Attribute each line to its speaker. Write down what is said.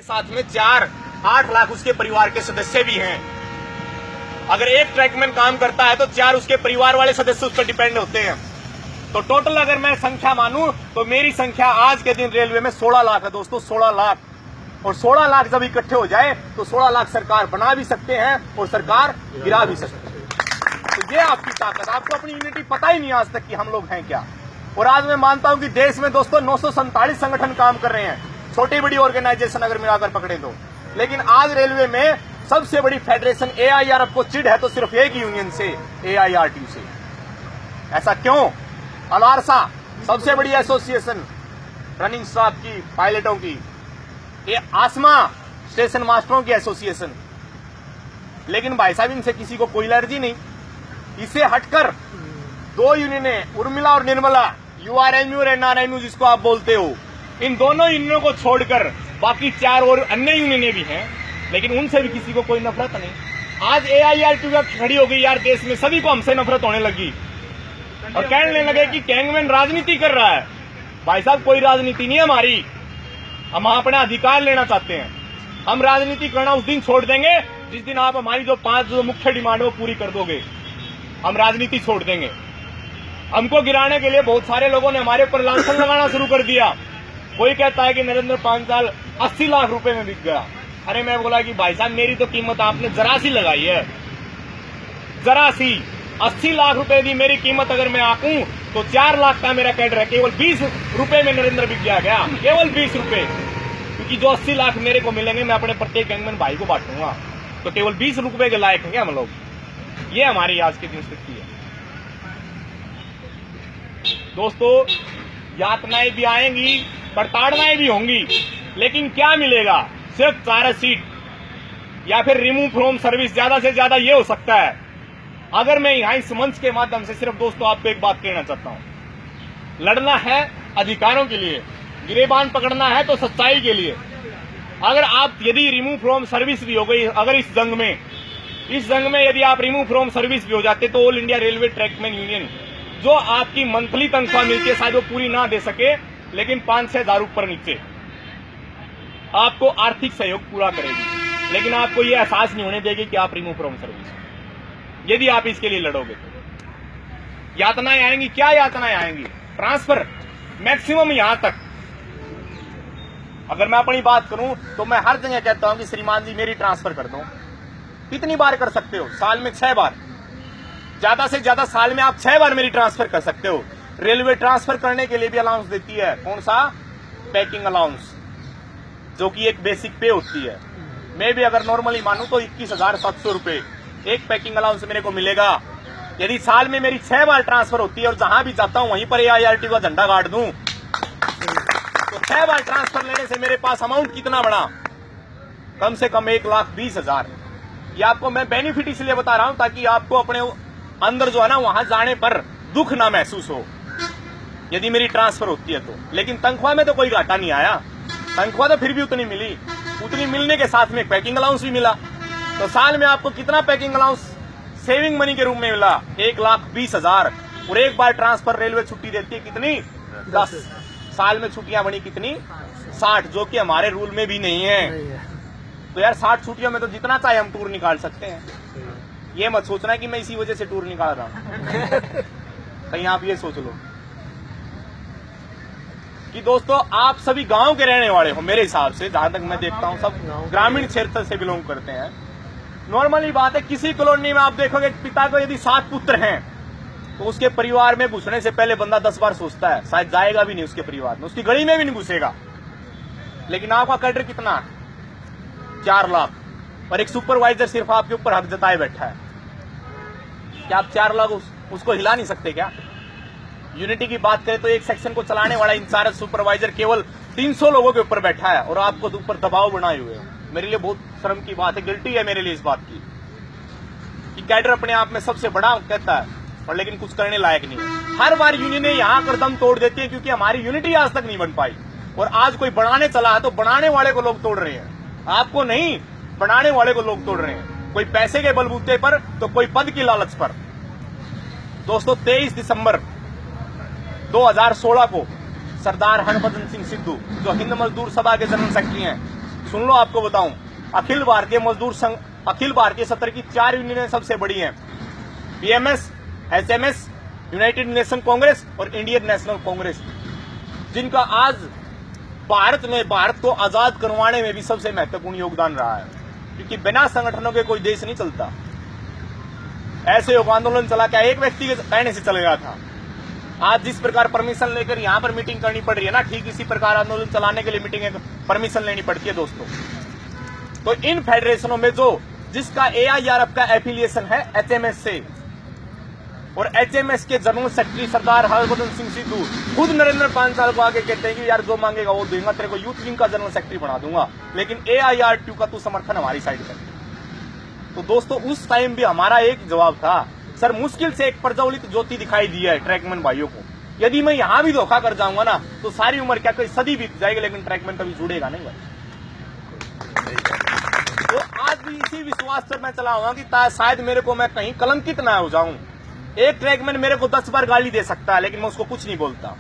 Speaker 1: साथ में 4-8 लाख उसके परिवार के सदस्य भी हैं। अगर एक ट्रैकमैन काम करता है तो 4 उसके परिवार वाले सदस्य उस पर डिपेंड होते हैं। तो टोटल अगर मैं संख्या मानूं तो मेरी संख्या आज के दिन रेलवे में 16 लाख है दोस्तों, 16 लाख। और 16 लाख जब इकट्ठे हो जाए तो 16 लाख सरकार बना भी सकते हैं और सरकार गिरा भी सकते हैं। तो ये आपकी ताकत, आपको अपनी यूनिटी पता ही नहीं आज तक कि हम लोग हैं क्या। और आज मैं मानता हूं कि देश में दोस्तों 947 संगठन काम कर रहे हैं, छोटी बड़ी ऑर्गेनाइजेशन अगर मिलाकर पकड़े तो। लेकिन आज रेलवे में सबसे बड़ी फेडरेशन AIR को चिढ़ है तो सिर्फ एक यूनियन से, AIRTU से। ऐसा क्यों? अलारसा सबसे बड़ी एसोसिएशन रनिंग स्टाफ की, पायलटों की, ये आसमा स्टेशन मास्टरों की एसोसिएशन। लेकिन भाई साहब इनसे किसी को कोई एलर्जी नहीं। इसे हटकर 2 यूनियनें, उर्मिला और निर्मला, URMU और NRMU जिसको आप बोलते हो, इन दोनों यूनियनों को छोड़कर बाकी 4 और अन्य यूनियनें भी हैं, लेकिन उनसे भी किसी को कोई नफरत नहीं। आज AIRTU खड़ी हो गई, यार देश में सभी को हमसे नफरत होने लगी और कहने लगे कि गैंगमैन राजनीति कर रहा है। भाई साहब कोई राजनीति नहीं है हमारी, हम अपना अधिकार लेना चाहते हैं। हम राजनीति करना उस दिन छोड़ देंगे जिस दिन आप हमारी जो 5 मुख्य डिमांड वो पूरी कर दोगे। हम राजनीति छोड़ देंगे। हमको गिराने के लिए बहुत सारे लोगों ने हमारे ऊपर लांछन लगाना शुरू कर दिया। कोई कहता है कि नरेंद्र 5 साल 80 लाख रुपए में बिक गया। अरे मैं बोला कि भाई साहब मेरी तो कीमत आपने जरा सी लगाई है, जरा सी। 80 लाख रुपए दी मेरी कीमत अगर मैं आंकूं तो 4 लाख का मेरा कैडर है। केवल 20 रुपए में नरेंद्र बिक गया, केवल 20 रुपए। क्योंकि जो 80 लाख मेरे को मिलेंगे मैं अपने प्रत्येक गैंगमैन भाई को बांटूंगा। तो केवल 20 रुपए के लायक हैं हम लोग। ये हमारी आज की दिन स्थिति है दोस्तों। यातनाएं भी आएंगी, प्रताड़नाएं भी होंगी, लेकिन क्या मिलेगा? सिर्फ चार्ज सीट या फिर रिमूव फ्रॉम सर्विस। ज्यादा से ज्यादा ये हो सकता है। अगर मैं यहां इस मंच के माध्यम से सिर्फ दोस्तों आपको एक बात कहना चाहता हूं, लड़ना है अधिकारों के लिए, गिरेबान पकड़ना है तो सच्चाई के लिए। अगर आप यदि रिमूव फ्रॉम सर्विस भी हो गई, अगर इस जंग में यदि आप रिमूव फ्रॉम सर्विस भी हो जाते तो all India railway trackman union जो आपकी मंथली तनख्वाह मिलती है शायद वो पूरी ना दे सके, लेकिन 5 से 1000 ऊपर नीचे आपको आर्थिक सहयोग पूरा करेगी। लेकिन आपको ये एहसास नहीं होने देगी कि आप रिमूव फ्रॉम सर्विस। यदि आप इसके लिए लड़ोगे तो यातनाएं आएंगी। क्या यातनाएं आएंगी? ट्रांसफर मैक्सिमम यहां तक। अगर मैं अपनी बात करूं तो मैं हर जगह कहता हूं कि श्रीमान जी मेरी ट्रांसफर कर दो। कितनी बार कर सकते हो? साल में 6 बार, ज्यादा से ज्यादा साल में आप 6 बार मेरी ट्रांसफर कर सकते हो। रेलवे ट्रांसफर करने के लिए भी अलाउंस देती है। कौन सा? पैकिंग अलाउंस, जो कि एक बेसिक पे होती है। मैं भी अगर नॉर्मली मानूं तो 21,700 रुपए एक पैकिंग अलाउंस मेरे को मिलेगा। यदि साल में मेरी 6 बार ट्रांसफर होती है और जहां भी जाता हूं वहीं पर AIRTU का झंडा गाड़ दूं तो 6 बार ट्रांसफर लेने से मेरे पास अमाउंट कितना बड़ा? कम से कम 1,20,000। ये आपको मैं बेनिफिट इसलिए बता रहा हूं ताकि आपको अपने अंदर जो है ना वहां जाने पर दुख ना महसूस हो यदि मेरी ट्रांसफर होती है तो। लेकिन तनख्वाह में तो कोई घाटा नहीं आया। तनख्वाह तो फिर भी उतनी मिली, उतनी मिलने के साथ में पैकिंग अलाउंस भी मिला। तो साल में आपको कितना पैकिंग अलाउंस सेविंग मनी के रूप में मिला? 1,20,000। और एक बार ट्रांसफर रेलवे छुट्टी देती है कितनी? 10। साल में छुट्टियां बनी कितनी? 60, जो कि हमारे रूल में भी नहीं है। तो यार 60 छुट्टियों में तो जितना चाहे हम टूर निकाल सकते हैं। ये मत सोचना कि मैं इसी वजह से टूर निकाल रहा हूं। कहीं आप ये सोच लो कि दोस्तों आप सभी गांव के रहने वाले हो। मेरे हिसाब से जहां तक मैं देखता हूं सब ग्रामीण क्षेत्र से बिलोंग करते हैं। नॉर्मली बात है, किसी कॉलोनी में आप देखोगे पिता को यदि 7 पुत्र हैं तो उसके परिवार में घुसने से पहले बंदा 10 बार सोचता है, शायद जाएगा भी नहीं उसके परिवार में, उसकी गली में भी नहीं घुसेगा। लेकिन आपका कैडर कितना? 4 लाख। और एक सुपरवाइजर सिर्फ आपके ऊपर हक जताए बैठा है। क्या आप 4 लाख उसको हिला नहीं सकते क्या? यूनिटी की बात करें तो एक सेक्शन को चलाने वाला इंचार्ज सुपरवाइजर केवल 300 लोगों के ऊपर बैठा है और आपको ऊपर दबाव बनाए हुए हैं। मेरे लिए बहुत शर्म की बात है, गिल्टी है मेरे लिए इस बात की कि कैडर अपने आप में सबसे बड़ा कहता है और लेकिन कुछ करने लायक नहीं है। हर बार यूनियनें यहां कर दम तोड़ देती है क्योंकि हमारी यूनिटी आज तक नहीं बन पाई। और आज कोई बनाने चला है तो बनाने वाले को लोग तोड़ रहे हैं, आपको नहीं, बनाने वाले को लोग तोड़ रहे हैं। कोई पैसे के बलबूते पर तो कोई पद की लालच पर। दोस्तों 23 दिसंबर 2016 को सरदार हरभजन सिंह सिद्धू जो हिंद मजदूर सभा के जनरल सेक्रेटरी हैं, सुन लो, आपको बताऊं, अखिल भारतीय मजदूर संघ, अखिल भारतीय सत्र की 4 यूनियनें सबसे बड़ी हैं, PMS, SMS, United nation Congress और इंडियन नेशनल कांग्रेस, जिनका आज भारत में, भारत को आजाद करवाने में भी सबसे महत्वपूर्ण योगदान रहा है, क्योंकि बिना संगठनों के कोई देश नहीं चलता। ऐसे योग आंदोलन चला क्या एक व्यक्ति के कहने से चलेगा था? आज जिस प्रकार परमिशन लेकर यहां पर मीटिंग करनी पड़ रही है ना, ठीक इसी प्रकार आंदोलन चलाने के लिए मीटिंग परमिशन लेनी पड़ती है दोस्तों। तो इन फेडरेशनों में जो जिसका एआईआरएफ का एफिलिएशन है एचएमएस से, और एचएमएस के जनरल सेक्रेटरी सरदार हरभजन सिंह सिद्धू खुद नरेंद्र पांचाल को आगे कहते हैं कि यार जो मांगेगा वो दूंगा, तेरे को यूथ विंग का जनरल सेक्रेटरी बना दूंगा, लेकिन एआईआरटीयू का तू समर्थन हमारी साइड कर। तो दोस्तों उस टाइम भी हमारा एक जवाब था, सर मुश्किल से एक प्रज्वलित ज्योति दिखाई दी है ट्रैकमैन भाइयों को, यदि मैं यहां भी धोखा कर जाऊंगा ना तो सारी उम्र क्या, कोई सदी बीत जाएगी, लेकिन ट्रैकमैन कभी जुड़ेगा नहीं भाई। तो आज भी इसी विश्वास पर मैं चला हुआ कि शायद मेरे को मैं कहीं कलंकित ना हो जाऊं। एक ट्रैकमैन मेरे को 10 बार गाली दे सकता है, लेकिन मैं उसको कुछ नहीं बोलता।